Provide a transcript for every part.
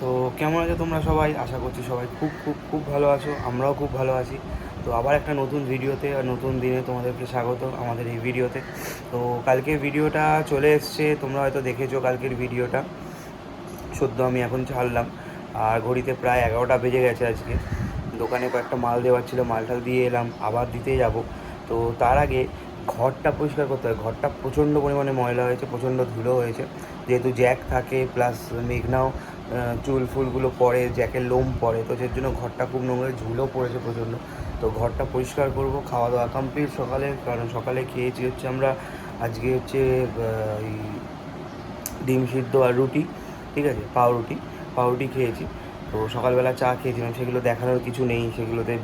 তো কেমন আছো তোমরা সবাই? আশা করছি সবাই খুব খুব খুব ভালো আছো, আমরাও খুব ভালো আছি। তো আবার একটা নতুন ভিডিওতে আর নতুন দিনে তোমাদেরকে স্বাগত আমাদের এই ভিডিওতে। তো কালকের ভিডিওটা চলে এসছে, তোমরা হয়তো দেখেছো কালকের ভিডিওটা। সদ্য আমি এখন ছাড়লাম, আর ঘড়িতে প্রায় 11টা বেজে গেছে। আজকে দোকানে কয়েকটা মাল দেওয়ার ছিল, মালটা দিয়ে এলাম, আবার দিতে যাব। তো তার আগে ঘরটা পরিষ্কার করতে হয়। ঘরটা প্রচণ্ড পরিমাণে ময়লা হয়েছে, প্রচণ্ড ধুলো হয়েছে, যেহেতু জ্যাক থাকে প্লাস মেঘনাও চুল ফুলগুলো পড়ে, জ্যাকের লোম পড়ে, তো যার জন্য ঘরটা খুব নোংরা, ঝুলো পড়েছে প্রচণ্ড। তো ঘরটা পরিষ্কার করব। খাওয়া দাওয়া কমপ্লিট সকালে, কারণ সকালে খেয়েছি হচ্ছে আমরা আজকে হচ্ছে এই ডিম সিদ্ধ আর রুটি, ঠিক আছে, পাউরুটি খেয়েছি। তো সকালবেলা চা খেয়েছিলাম, সেগুলো দেখানোর কিছু নেই, সেগুলোতে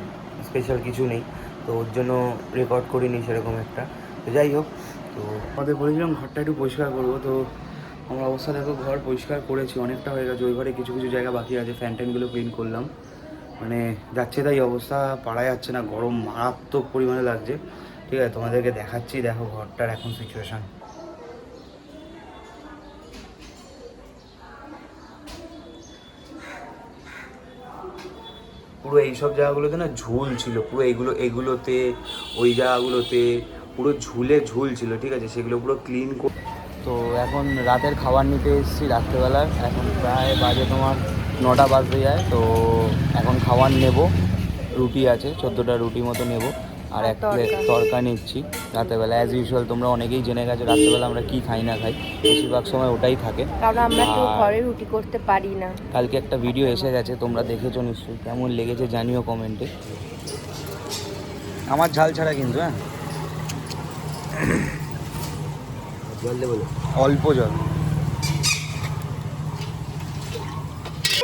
স্পেশাল কিছু নেই, তো ওর জন্য রেকর্ড করিনি সেরকম একটা। তো যাই হোক, তো আমাদের বলেছিলাম ঘরটা একটু পরিষ্কার করবো। তো আমার অবস্থা দেখো, ঘর পরিষ্কার করেছি, অনেকটা হয়ে গেছে। ওই ঘরে কিছু কিছু জায়গা বাকি আছে, ফ্যান ট্যানগুলো ক্লিন করলাম, মানে যাচ্ছে তাই অবস্থা, পারা যাচ্ছে না, গরম মারাত্মক পরিমাণে লাগছে। ঠিক আছে, তোমাদেরকে দেখাচ্ছি, দেখো ঘরটার এখন সিচুয়েশান। পুরো এইসব জায়গাগুলোতে না ঝুল ছিল, পুরো এগুলোতে ওই জায়গাগুলোতে পুরো ঝুল ছিল, ঠিক আছে, সেগুলো পুরো ক্লিন। তো এখন রাতের খাবার নিতে এসেছি, রাত্রেবেলার এখন প্রায় বাজে তোমার 9টা বাজতে যায়। তো এখন খাবার নেব, রুটি আছে 14টা রুটি মতো নেব, আর এক প্লেট তরকা নিচ্ছি রাতেরবেলা। অ্যাজ ইউজুয়াল তোমরা অনেকেই জেনে গেছো রাত্রেবেলা আমরা কি খাই না খাই, বেশিরভাগ সময় ওটাই থাকে, কারণ আমরা কেউ ঘরে রুটি করতে পারি না। কালকে একটা ভিডিও এসে গেছে, তোমরা দেখেছো নিশ্চয়ই, কেমন লেগেছে জানিও কমেন্টে। আমার ঝাল ছাড়া কিন্তু, হ্যাঁ, জল দেবো, অল্প জল।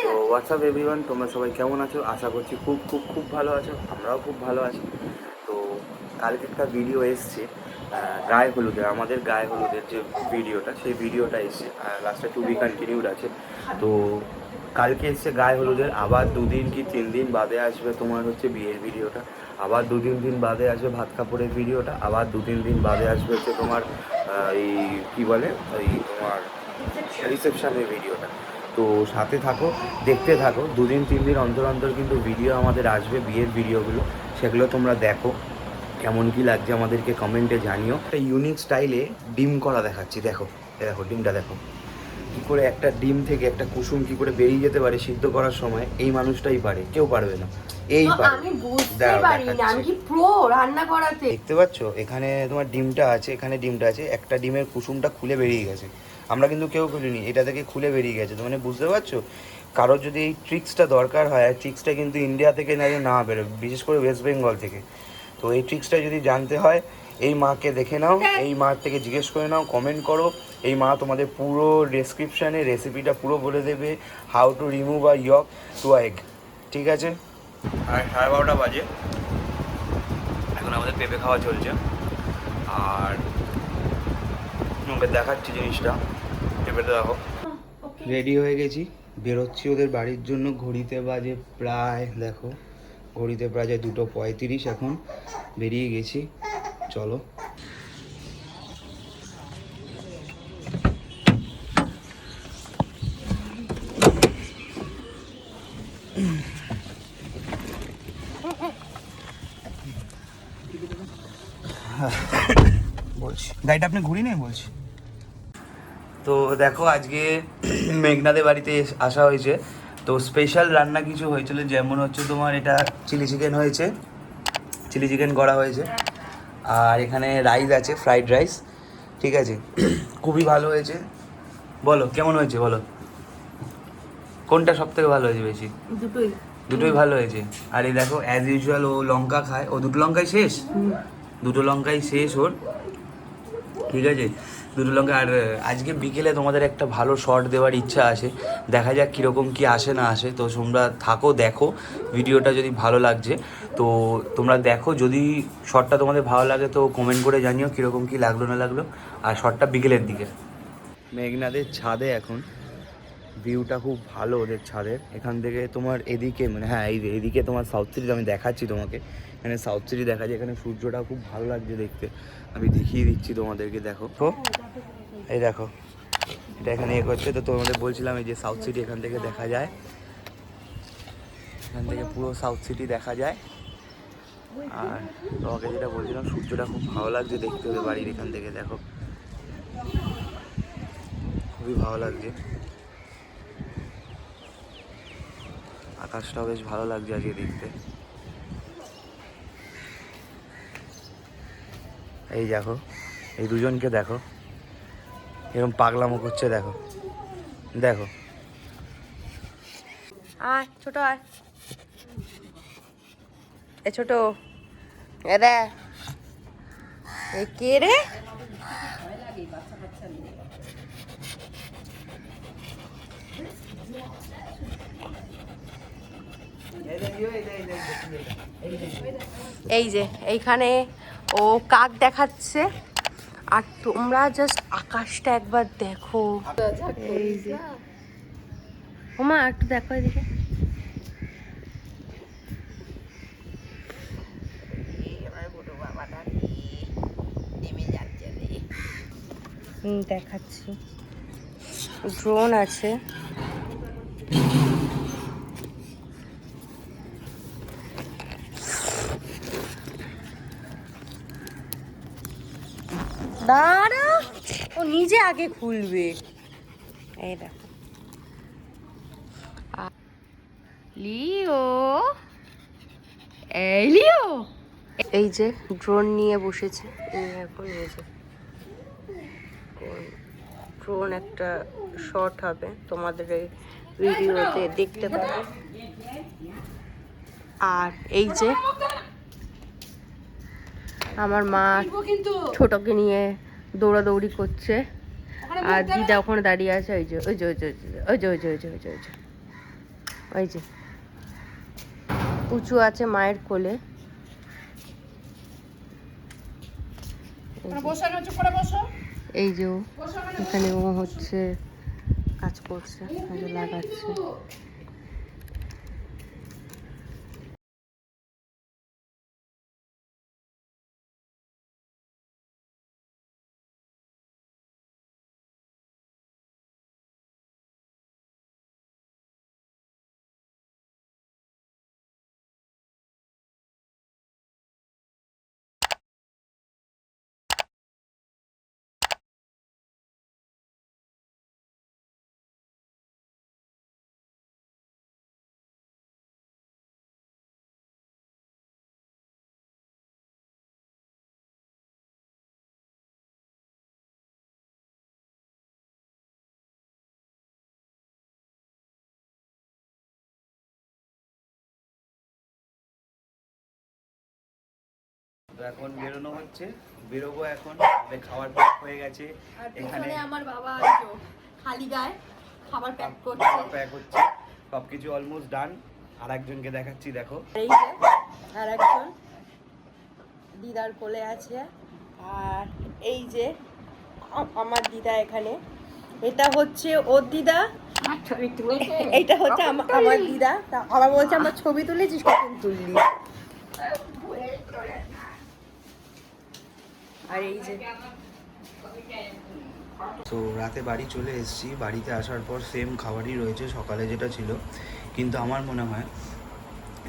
তো হোয়াটসঅ্যাপ এভরিওয়ান, তোমরা সবাই কেমন আছো? আশা করছি খুব খুব খুব ভালো আছো, আমরাও খুব ভালো আছি। তো কালকে একটা ভিডিও এসছে গায়ে হলুদের, আমাদের গায়ে হলুদের যে ভিডিওটা, সেই ভিডিওটা এসছে, লাস্টে টু বি কন্টিনিউড আছে। তো কালকে এসছে গায়ে হলুদের, আবার 2 দিন কি 3 দিন বাদে আসবে তোমার হচ্ছে বিয়ের ভিডিওটা, আবার 2-3 দিন বাদে আসবে ভাত কাপড়ের ভিডিওটা, আবার 2-3 দিন বাদে আসবে হচ্ছে তোমার এই কী বলে ওই তোমার রিসেপশনের ভিডিওটা। তো সাথে থাকো, দেখতে থাকো, 2-3 দিন অন্তর অন্তর কিন্তু ভিডিও আমাদের আসবে, বিয়ের ভিডিওগুলো, সেগুলো তোমরা দেখো। কেমন কী লাগছে আমাদেরকে কমেন্টে জানিও। একটা ইউনিক স্টাইলে ডিম করা দেখাচ্ছি, দেখো, দেখো ডিমটা দেখো, কী করে একটা ডিম থেকে একটা কুসুম কী করে বেরিয়ে যেতে পারে সিদ্ধ করার সময়, এই মানুষটাই পারে, কেউ পারবে না, এই পারে। আমি বুঝতে পারি না, আমি কি প্রো রান্না করাতে। দেখতে পাচ্ছ এখানে তোমার ডিমটা আছে, এখানে ডিমটা আছে, একটা ডিমের কুসুমটা খুলে বেরিয়ে গেছে, আমরা কিন্তু কেউ খুলিনি, এটা থেকে খুলে বেরিয়ে গেছে। তো মানে বুঝতে পারছো, কারোর যদি এই ট্রিক্সটা দরকার হয়, আর ট্রিক্সটা কিন্তু ইন্ডিয়া থেকে না বেরোয়, বিশেষ করে ওয়েস্ট বেঙ্গল থেকে। তো এই ট্রিক্সটা যদি জানতে হয়, এই মাকে দেখে নাও, এই মার থেকে জিজ্ঞেস করে নাও, কমেন্ট করো, এই মা তোমাদের পুরো ডেসক্রিপশানে রেসিপিটা পুরো বলে দেবে, how to remove a yolk to a egg. ঠিক আছে, আর 12:30 বাজে, এখন আমাদের পেঁপে খাওয়া চলছে, আর তোমাকে দেখাচ্ছি জিনিসটা, পেঁপেটা দেখো। রেডি হয়ে গেছি, বেরোচ্ছি ওদের বাড়ির জন্য। ঘড়িতে বাজে প্রায়, দেখো ঘড়িতে প্রায় 2:35, এখন বেরিয়ে গেছি, চলো। বলছি গাড়িটা আপনি ঘুরিয়ে নেই বলছি। তো দেখো আজকে মেঘনাদের বাড়িতে আসা হয়েছে, তো স্পেশাল রান্না কিছু হয়েছিল, যেমন হচ্ছে তোমার এটা চিলি চিকেন হয়েছে, চিলি চিকেন করা হয়েছে, আর এখানে রাইস আছে, ফ্রাইড রাইস, ঠিক আছে, খুবই ভালো হয়েছে। বলো কেমন হয়েছে, বলো কোনটা সব থেকে ভালো হয়েছে বেশি? দুটোই ভালো হয়েছে। আর এই দেখো অ্যাজ ইউজুয়াল ও লঙ্কা খায়, ও 2টো লঙ্কাই শেষ, 2টো লঙ্কাই শেষ ওর, ঠিক আছে, 2টো লঙ্কা। আর আজকে বিকেলে তোমাদের একটা ভালো শর্ট দেওয়ার ইচ্ছা আছে, দেখা যাক কীরকম কী আসে না আসে। তো তোমরা থাকো, দেখো ভিডিওটা, যদি ভালো লাগছে তো তোমরা দেখো, যদি শর্টটা তোমাদের ভালো লাগে তো কমেন্ট করে জানিও কীরকম কী লাগলো না লাগলো। আর শর্টটা বিকেলের দিকে। মেঘনাদের ছাদে এখন ভিউটা খুব ভালো, ওদের ছাদের এখান থেকে তোমার এদিকে, মানে হ্যাঁ এদিকে তোমার সাউথ সিটি, আমি দেখাচ্ছি তোমাকে, এখানে সাউথ সিটি দেখা যায়, এখানে সূর্যটা খুব ভালো লাগছে দেখতে, আমি দেখিয়ে দিচ্ছি তোমাদেরকে, দেখো তো এই দেখো এটা এখানে এ করছে। তো তোমাদের বলছিলাম এই যে সাউথ সিটি এখান থেকে দেখা যায়, এখান থেকে পুরো সাউথ সিটি দেখা যায়। আর তোমাকে যেটা বলছিলাম, সূর্যটা খুব ভালো লাগছে দেখতে হবে বাড়ির এখান থেকে, দেখো খুবই ভালো লাগছে, আকাশটাও বেশ ভালো লাগছে আজকে দেখতে। এই দেখো এই দুজনকে দেখো এরকম পাগলামো করছে, দেখো দেখো। আয় ছোট আয়, এ ছোট এ রে, এ কে রে? এই যে এইখানে ও কাক দেখাচ্ছে, আর তোমরা জাস্ট আকাশটা একবার দেখো। এই যে ওমা একটু দেখো এদিকে, দেখাচ্ছি ড্রোন আছে। দাঁড়া, ও নিজে আগে খুলবে। এই দেখো লিও, এই লিও, এই যে ড্রোন নিয়ে বসেছে। এখন এই যে ড্রোন একটা শট হবে, তোমাদের এই ভিডিওতে দেখতে পাবে। আর এই যে আমার মা ছোটকে নিয়ে দৌড়াদৌড়ি করছে, আর দিদা ওখানে দাঁড়িয়ে আছে। ওই যে ওই যে ওই যে ওই যে ওই যে ওই যে ওই যে ওই যে ওই যে উঁচু আছে মায়ের কোলে। এই যে ও এখানে ও হচ্ছে কাজ করছে, লাগাচ্ছে। তো এখন বেরোনো হচ্ছে, বেরোবো এখন, খাবার প্যাক হয়ে গেছে। এখানে আমার বাবা খালি গায়ে খাবার প্যাক করছে, প্যাক হচ্ছে, সবকিছু অলমোস্ট ডান। আর একজনকে দেখাচ্ছি, দেখো এই যে আর একজন দিদার কোলে আছে। আর এই যে আমার দিদা এখানে, এটা হচ্ছে ওর দিদা, এইটা হচ্ছে আমার দিদা। আবার বলছে আমার ছবি তুলেছিস, কখন তুললি? আর এই যে তো রাতে বাড়ি চলে এসেছি। বাড়িতে আসার পর সেম খাবারই রয়েছে সকালে যেটা ছিল, কিন্তু আমার মনে হয়,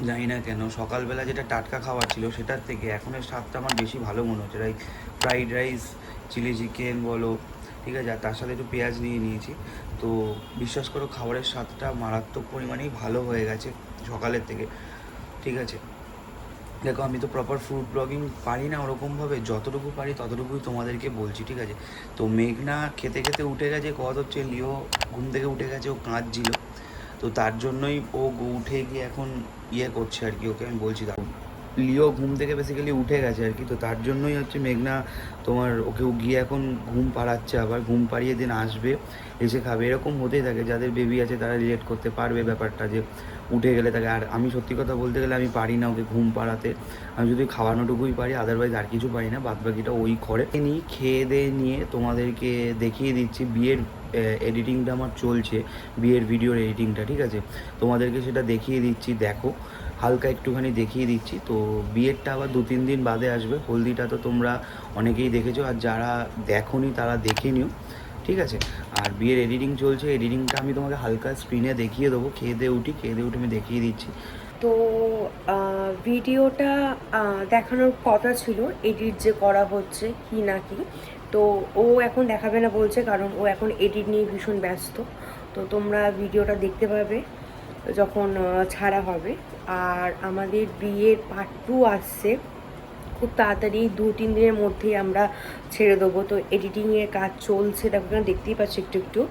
জানি না কেন, সকালবেলা যেটা টাটকা খাবার ছিল সেটার থেকে এখনের স্বাদটা আমার বেশি ভালো মনে হচ্ছে। Like fried rice, chilli chicken বলো, ঠিক আছে, আর তার সাথে একটু পেঁয়াজ নিয়ে নিয়েছি। তো বিশ্বাস করো খাবারের স্বাদটা মারাত্মক পরিমাণেই ভালো হয়ে গেছে সকালের থেকে, ঠিক আছে। দেখো আমি তো প্রপার ফুড ব্লগিং পারি না ওরকমভাবে, যতটুকু পারি ততটুকুই তোমাদেরকে বলছি, ঠিক আছে। তো মেঘনা খেতে খেতে উঠে গেছে, কথা হচ্ছে লিও ঘুম থেকে উঠে গেছে, ও কাঁদছিল। তো তার জন্যই ও উঠে গিয়ে এখন ইয়ে করছে আর কি, ওকে আমি বলছি দেখো লিও ঘুম থেকে বেসিক্যালি উঠে গেছে আর কি। তো তার জন্যই হচ্ছে মেঘনা তোমার ওকে গিয়ে এখন ঘুম পাড়াচ্ছে, আবার ঘুম পাড়িয়ে দিন আসবে, এসে খাবে। এরকম হতেই থাকে, যাদের বেবি আছে তারা রিলেট করতে পারবে ব্যাপারটা, যে উঠে গেলে তাকে। আর আমি সত্যি কথা বলতে গেলে আমি পারি না ওকে ঘুম পাড়াতে, আমি যদি খাওয়ানোটুকুই পারি, আদারওয়াইজ আর কিছু পারি না, বাদবাকিটা ওই করে। নিয়ে খেয়ে দিয়ে নিয়ে তোমাদেরকে দেখিয়ে দিচ্ছি বিয়ের এডিটিংটা আমার চলছে, বিয়ের ভিডিওর এডিটিংটা, ঠিক আছে। তোমাদেরকে সেটা দেখিয়ে দিচ্ছি, দেখো হালকা একটুখানি দেখিয়ে দিচ্ছি। তো বিয়েরটা আবার 2-3 দিন বাদে আসবে, হলদিটা তো তোমরা অনেকেই দেখেছো, আর যারা দেখোনি তারা দেখে নিও। ঠিক আছে। আর বিয়ের এডিটিং চলছে, এডিটিংটা আমি তোমাকে হালকা স্ক্রিনে দেখিয়ে দেবো। খেয়ে দিয়ে উঠি আমি দেখিয়ে দিচ্ছি। তো ভিডিওটা দেখানোর কথা ছিল, এডিট যে করা হচ্ছে কি না কি, তো ও এখন দেখাবে না বলছে, কারণ ও এখন এডিট নিয়ে ভীষণ ব্যস্ত। তো তোমরা ভিডিওটা দেখতে পাবে যখন ছাড়া হবে। আর আমাদের বিয়ের পার্ট 2 আসছে খুব তাড়াতাড়ি, 2-3 দিনের মধ্যেই আমরা ছেড়ে দেবো। তো এডিটিংয়ের কাজ চলছে, দেখো এখানে দেখতেই পাচ্ছি একটু একটু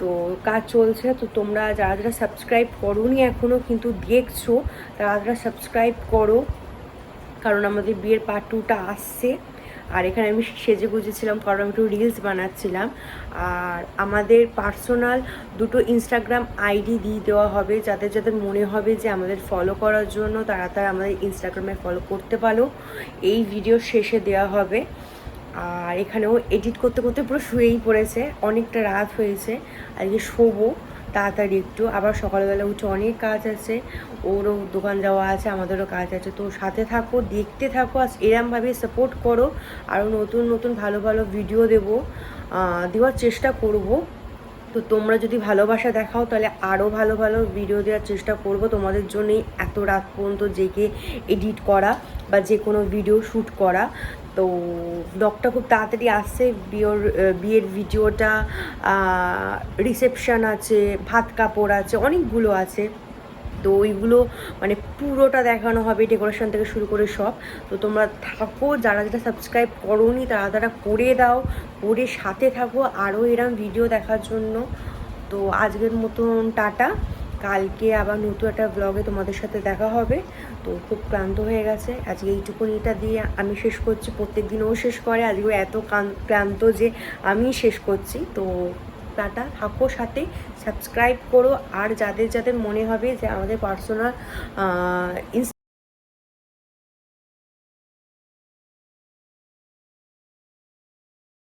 তো কাজ চলছে। তো তোমরা যারা যারা সাবস্ক্রাইব করোনি এখনও কিন্তু দেখছো, তারা যারা সাবস্ক্রাইব করো, কারণ আমাদের বিয়ের পার্ট 2টা আসছে। আর এখানে আমি সেজে গুজেছিলাম কারণ আমি একটু রিলস বানাচ্ছিলাম। আর আমাদের পার্সোনাল 2টো ইনস্টাগ্রাম আইডি দিয়ে দেওয়া হবে, যাদের যাদের মনে হবে যে আমাদের ফলো করার জন্য, তারা তারা আমাদের ইনস্টাগ্রামে ফলো করতে পারো। এই ভিডিও শেষে দেওয়া হবে। আর এখানেও এডিট করতে করতে পুরো শুয়েই পড়েছে, অনেকটা রাত হয়েছে, আজকে শোবো তাড়াতাড়ি একটু। আবার সকালবেলা উঠে অনেক কাজ আছে, ওরও দোকান যাওয়া আছে, আমাদেরও কাজ আছে। তো সাথে থাকো, দেখতে থাকো, আর এরমভাবে সাপোর্ট করো। আরও নতুন নতুন ভালো ভালো ভিডিও দেওয়ার চেষ্টা করব। তো তোমরা যদি ভালোবাসা দেখাও তাহলে আরও ভালো ভালো ভিডিও দেওয়ার চেষ্টা করব তোমাদের জন্যই, এত রাত পর্যন্ত জেগে এডিট করা বা যে কোনো ভিডিও শ্যুট করা। তো ব্লগটা খুব তাড়াতাড়ি আসছে, বিয়ের ভিডিওটা, রিসেপশন আছে, ভাত কাপড় আছে, অনেকগুলো আছে। তো ওইগুলো মানে পুরোটা দেখানো হবে, ডেকোরেশন থেকে শুরু করে সব। তো তোমরা থাকো, যারা যারা সাবস্ক্রাইব করোনি তারা তারা করে দাও, করে সাথে থাকো আরও এরম ভিডিও দেখার জন্য। তো আজকের মতন টাটা, কালকে আবার নতুন একটা ব্লগে তোমাদের সাথে দেখা হবে। তো খুব ক্লান্ত হয়ে গেছে আজকে, এইটুকুনিটা দিয়ে আমি শেষ করছি। প্রত্যেক দিনও শেষ করে, আজকেও এত ক্লান্ত যে আমি শেষ করছি। তো টাটা, থাকো সাথে, সাবস্ক্রাইব করো। আর যাদের যাদের মনে হবে যে আমাদের পার্সোনাল